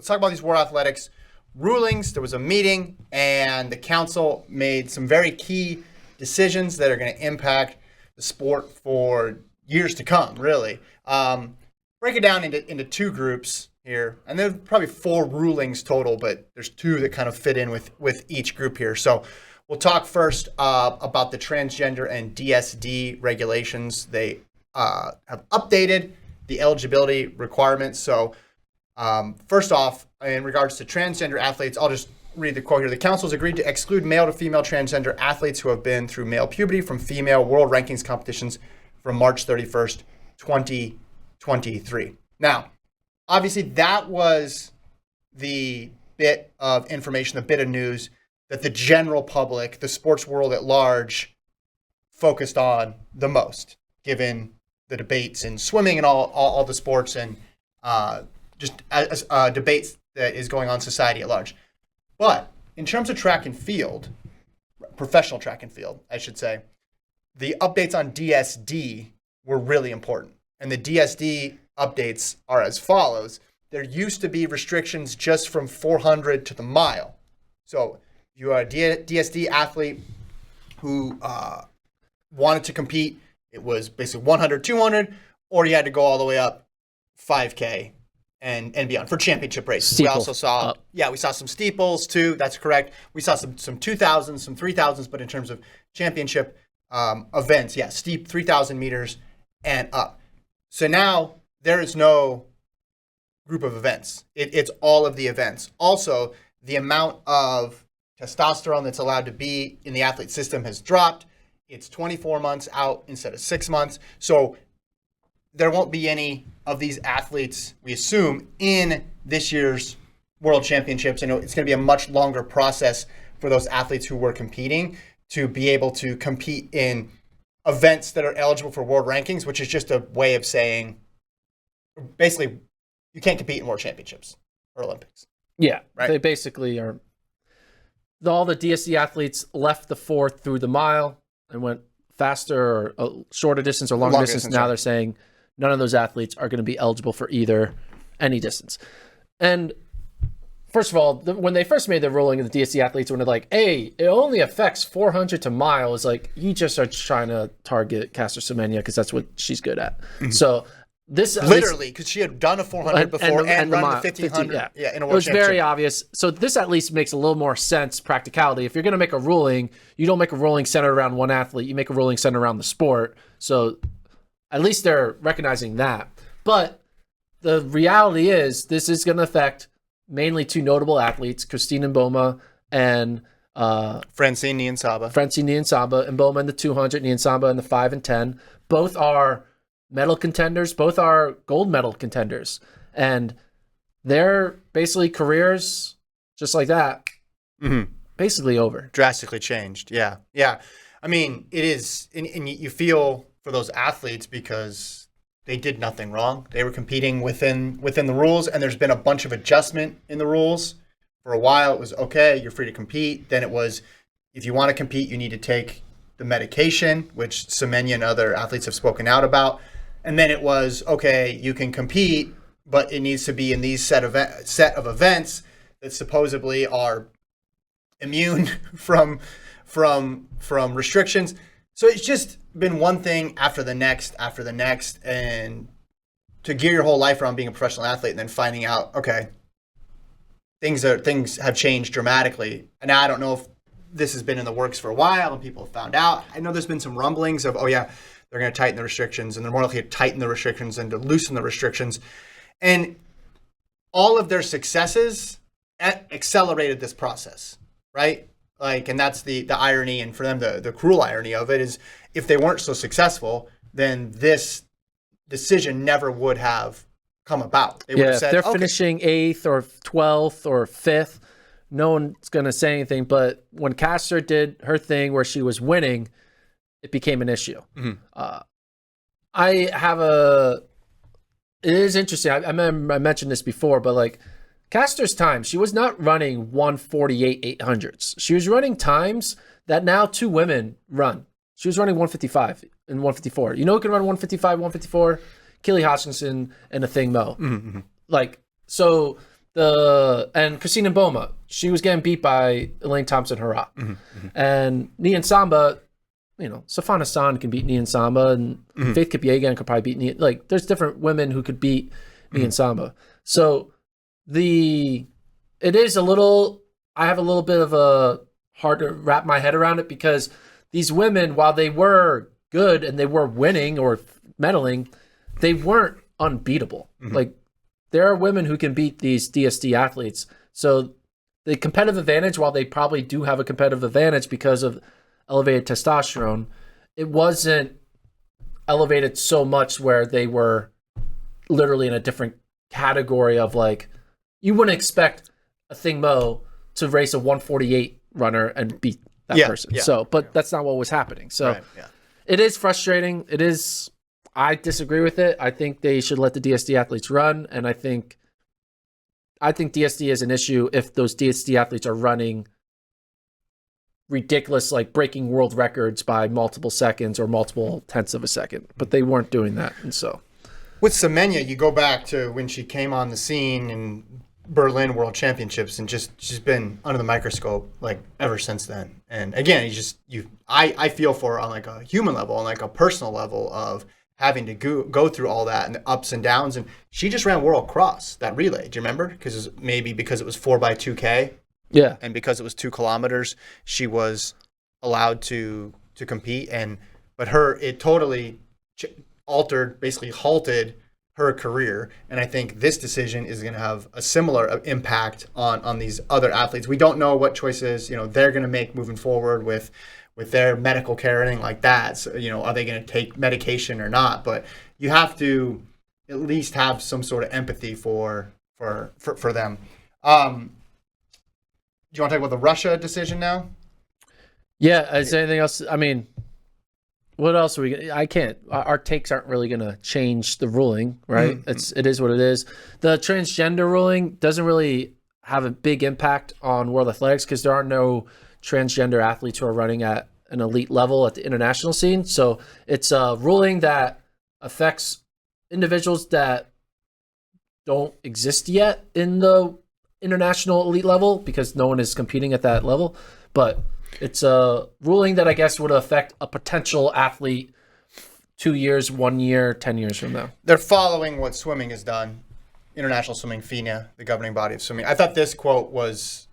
let's talk about these World Athletics rulings. There was a meeting, and the council made some very key decisions that are going to impact the sport for years to come, really. Break it down into two groups here, and there's probably 4 rulings total, but there's 2 that kind of fit in with each group here. So we'll talk first about the transgender and DSD regulations. They have updated the eligibility requirements. So first off, in regards to transgender athletes, I'll just read the quote here. The council has agreed to exclude male to female transgender athletes who have been through male puberty from female world rankings competitions from March 31st, 2023. Now, obviously that was the bit of information, the bit of news that the general public, the sports world at large, focused on the most, given the debates in swimming and all the sports and just as debates that is going on in society at large. But in terms of track and field, professional track and field, I should say, the updates on DSD were really important. And the DSD updates are as follows. There used to be restrictions just from 400 to the mile. So if you are a DSD athlete who wanted to compete, it was basically 100, 200, or you had to go all the way up 5K and beyond for championship races. Steeple. We also saw, we saw some steeples too. That's correct. We saw some 2,000s, some 3,000s, but in terms of championship events, steep 3,000 meters and up. So now there is no group of events. It's all of the events. Also, the amount of testosterone that's allowed to be in the athlete system has dropped. It's 24 months out instead of 6 months. So there won't be any of these athletes, we assume, in this year's World Championships. And it's going to be a much longer process for those athletes who were competing to be able to compete in events that are eligible for world rankings, which is just a way of saying, basically, you can't compete in World Championships or Olympics. Yeah, right? They basically are. All the DSD athletes left the 4th through the mile and went faster or shorter distance or longer distance. Now they're saying none of those athletes are going to be eligible for any distance. And first of all, when they first made the ruling of the DSD athletes, when they're like, hey, it only affects 400 to mile, it's like, you just are trying to target Caster Semenya because that's what she's good at. Mm-hmm. So this literally, because she had done a 400 before and run the 1,500 in a World Championship. It was very obvious. So this at least makes a little more sense, practicality. If you're going to make a ruling, you don't make a ruling centered around one athlete. You make a ruling centered around the sport. So at least they're recognizing that. But the reality is this is going to affect mainly 2 notable athletes, Christine Mboma and Francine Niyonsaba. Francine Niyonsaba, Mboma in the 200, Niyonsaba in the 5 and 10. Both are medal contenders. Both are gold medal contenders. And their basically careers, just like that, basically over. Drastically changed. Yeah. I mean, it is, and you feel for those athletes because they did nothing wrong. They were competing within the rules, and there's been a bunch of adjustment in the rules. For a while, it was, okay, you're free to compete. Then it was, if you want to compete, you need to take the medication, which Semenya and other athletes have spoken out about. And then it was, okay, you can compete, but it needs to be in these set of events that supposedly are immune from restrictions. So it's just been one thing after the next, and to gear your whole life around being a professional athlete and then finding out, okay, things have changed dramatically. And now I don't know if this has been in the works for a while and people have found out. I know there's been some rumblings of, they're going to tighten the restrictions, and they're more likely to tighten the restrictions than to loosen the restrictions. And all of their successes accelerated this process, right? And that's the irony, and for them, the cruel irony of it is, if they weren't so successful, then this decision never would have come about. They would have said, if they're finishing 8th or 12th or 5th, no one's going to say anything. But when Caster did her thing where she was winning, it became an issue. Mm-hmm. It is interesting. I mentioned this before, but Caster's time, she was not running 148 800s. She was running times that now 2 women run. She was running 155 and 154. You know who can run 155, 154? Keely Hutchinson and Athing Mo. Mm-hmm. So and Christina Boma, she was getting beat by Elaine Thompson-Herah. And Nian Samba, Safana San can beat Nian Samba, and Faith Kipyegon could probably beat Nian. Like, there's different women who could beat Nian Samba. So it is a little, I have a little bit of a hard to wrap my head around it, because these women, while they were good and they were winning or medaling, they weren't unbeatable. Like, there are women who can beat these DSD athletes. So the competitive advantage, while they probably do have a competitive advantage because of elevated testosterone, it wasn't elevated so much where they were literally in a different category of, like, you wouldn't expect a Thing Mo to race a 148 runner and beat that person. So, but that's not what was happening. So it is frustrating. I disagree with it. I think they should let the DSD athletes run, and I think DSD is an issue if those DSD athletes are running ridiculous, like breaking world records by multiple seconds or multiple tenths of a second. But they weren't doing that, and so with Semenya, you go back to when she came on the scene in Berlin World Championships, and she's been under the microscope like ever since then. And again, I feel for her on like a human level, on like a personal level of having to go through all that and the ups and downs. And she just ran World Cross, that relay. Do you remember? Because it was 4x2K. Yeah. And because it was 2 kilometers, she was allowed to compete. But it totally altered, basically halted her career. And I think this decision is going to have a similar impact on these other athletes. We don't know what choices, they're going to make moving forward with their medical care and anything like that. So, are they going to take medication or not? But you have to at least have some sort of empathy for them. Do you want to talk about the Russia decision now? Yeah. Is there anything else? I mean, what else are we? I can't. Our takes aren't really going to change the ruling, right? It is what it is. The transgender ruling doesn't really have a big impact on world athletics because there are no transgender athletes who are running at an elite level at the international scene. So it's a ruling that affects individuals that don't exist yet in the international elite level because no one is competing at that level. But it's a ruling that I guess would affect a potential athlete 2 years, 1 year, 10 years from now. They're following what swimming has done. International Swimming, FINA, the governing body of swimming. I thought this quote was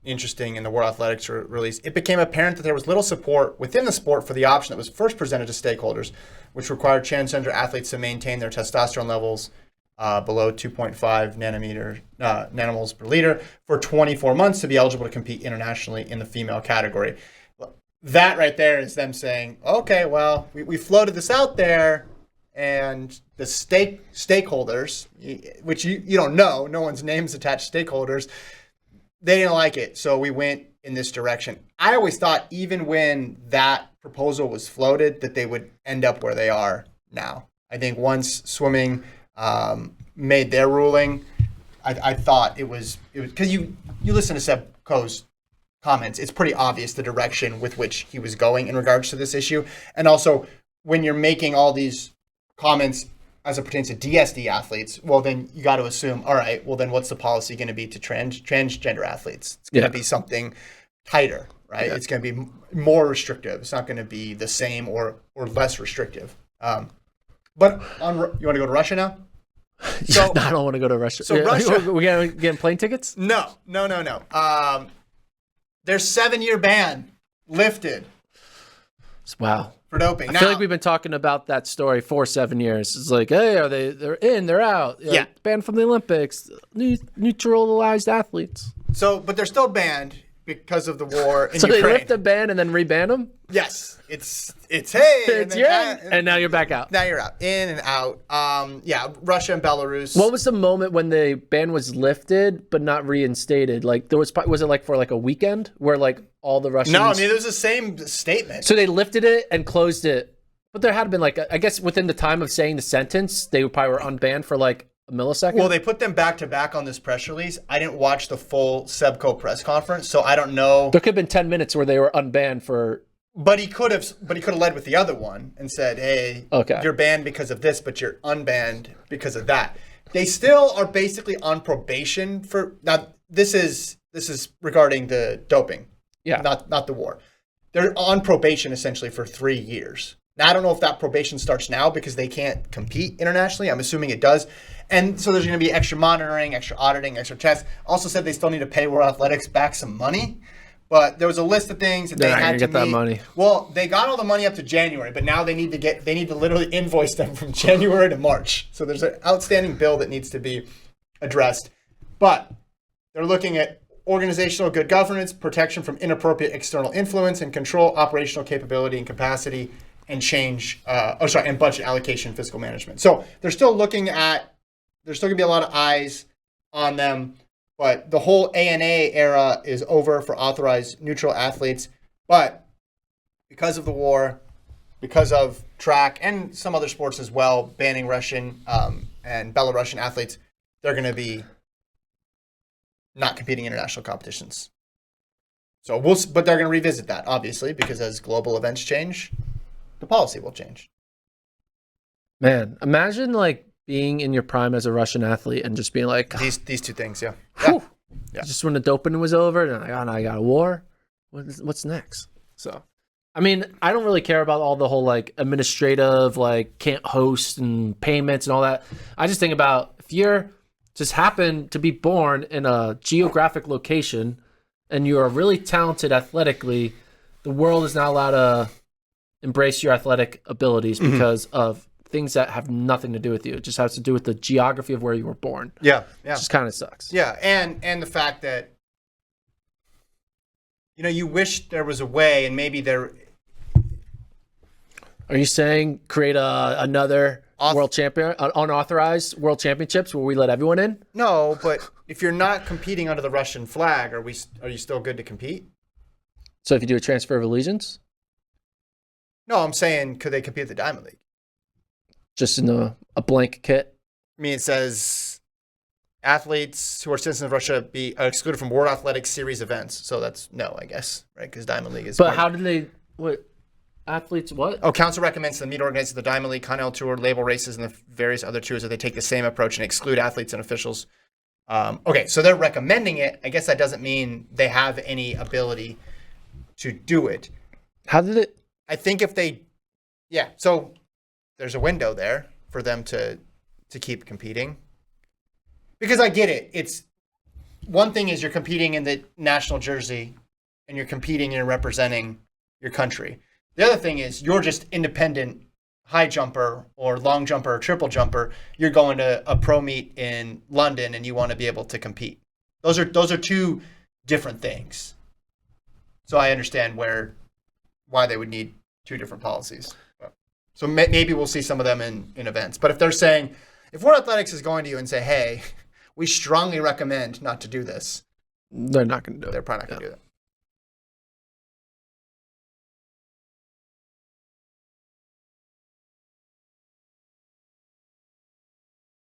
interesting in the World Athletics release. It became apparent that there was little support within the sport for the option that was first presented to stakeholders, which required transgender athletes to maintain their testosterone levels below 2.5 nanomoles per liter for 24 months to be eligible to compete internationally in the female category. That right there is them saying, okay, well, we floated this out there, and the stakeholders, which you don't know, no one's name's attached to stakeholders, they didn't like it, so we went in this direction. I always thought even when that proposal was floated that they would end up where they are now. I think once swimming made their ruling, I thought it was because you listen to Seb Coe's comments, it's pretty obvious the direction with which he was going in regards to this issue. And also, when you're making all these comments as it pertains to DSD athletes, well, then you got to assume, all right, well, then what's the policy going to be to transgender athletes? It's going to be something tighter, right? Yeah. It's going to be more restrictive. It's not going to be the same or less restrictive. But you want to go to Russia now? So, I don't want to go to Russia. So Russia, we getting plane tickets? No. Their 7-year ban lifted. Wow. For doping. I feel like we've been talking about that story for 7 years. It's like, hey, they're in, they're out. Yeah. Banned from the Olympics. Neutralized athletes. So, but they're still banned because of the war in Ukraine. So they lift the ban and then reban them? Yes. It's hey. It's and now you're back out. Now you're out. In and out. Russia and Belarus. What was the moment when the ban was lifted but not reinstated? Like was it like for like a weekend where like all the Russians? No, I mean it was the same statement. So they lifted it and closed it. But there had been like I guess within the time of saying the sentence, they probably were unbanned for like a millisecond. Well, they put them back to back on this press release. I didn't watch the full Seb Coe press conference, so I don't know. There could have been 10 minutes where they were unbanned for. But he could have led with the other one and said, "Hey, okay, you're banned because of this, but you're unbanned because of that." They still are basically on probation for now. This is regarding the doping, not the war. They're on probation essentially for 3 years. Now I don't know if that probation starts now because they can't compete internationally. I'm assuming it does, and so there's going to be extra monitoring, extra auditing, extra tests. Also said they still need to pay World Athletics back some money. But there was a list of things that they had to get that money. Well, they got all the money up to January, but now they need to literally invoice them from January to March. So there's an outstanding bill that needs to be addressed. But they're looking at organizational good governance, protection from inappropriate external influence, and control operational capability and capacity, and and budget allocation, fiscal management. So there's still going to be a lot of eyes on them. But the whole ANA era is over for authorized neutral athletes. But because of the war, because of track and some other sports as well, banning Russian and Belarusian athletes, they're going to be not competing in international competitions. So but they're going to revisit that, obviously, because as global events change, the policy will change. Man, imagine being in your prime as a Russian athlete and just being like these two things, yeah. Just when the doping was over, and I got a war. What's next? So, I mean, I don't really care about all the whole administrative can't host and payments and all that. I just think about if you're just happen to be born in a geographic location and you are really talented athletically, the world is not allowed to embrace your athletic abilities because of things that have nothing to do with you. It just has to do with the geography of where you were born. Yeah. It just kind of sucks. Yeah, and the fact that you wish there was a way, and maybe there. Are you saying create another world champion, unauthorized world championships where we let everyone in? No, but if you're not competing under the Russian flag, are you still good to compete? So if you do a transfer of allegiance? No, I'm saying could they compete at the Diamond League? Just in a blank kit? I mean, it says athletes who are citizens of Russia be excluded from World Athletics Series events. So that's no, I guess, right? Because Diamond League is. But how did they? What athletes? What? Oh, council recommends to the meet organizers of the Diamond League, Continental Tour, label races, and the various other tours that they take the same approach and exclude athletes and officials. Okay, so they're recommending it. I guess that doesn't mean they have any ability to do it. How did it? I think if they, yeah. So there's a window there for them to keep competing. Because I get it. It's one thing is you're competing in the national jersey and you're competing and you're representing your country. The other thing is you're just independent high jumper or long jumper or triple jumper. You're going to a pro meet in London and you want to be able to compete. Those are two different things. So I understand why they would need two different policies. So maybe we'll see some of them in events. But if they're saying, if World Athletics is going to you and say, hey, we strongly recommend not to do this, they're not going to do it. They're probably not going to do that.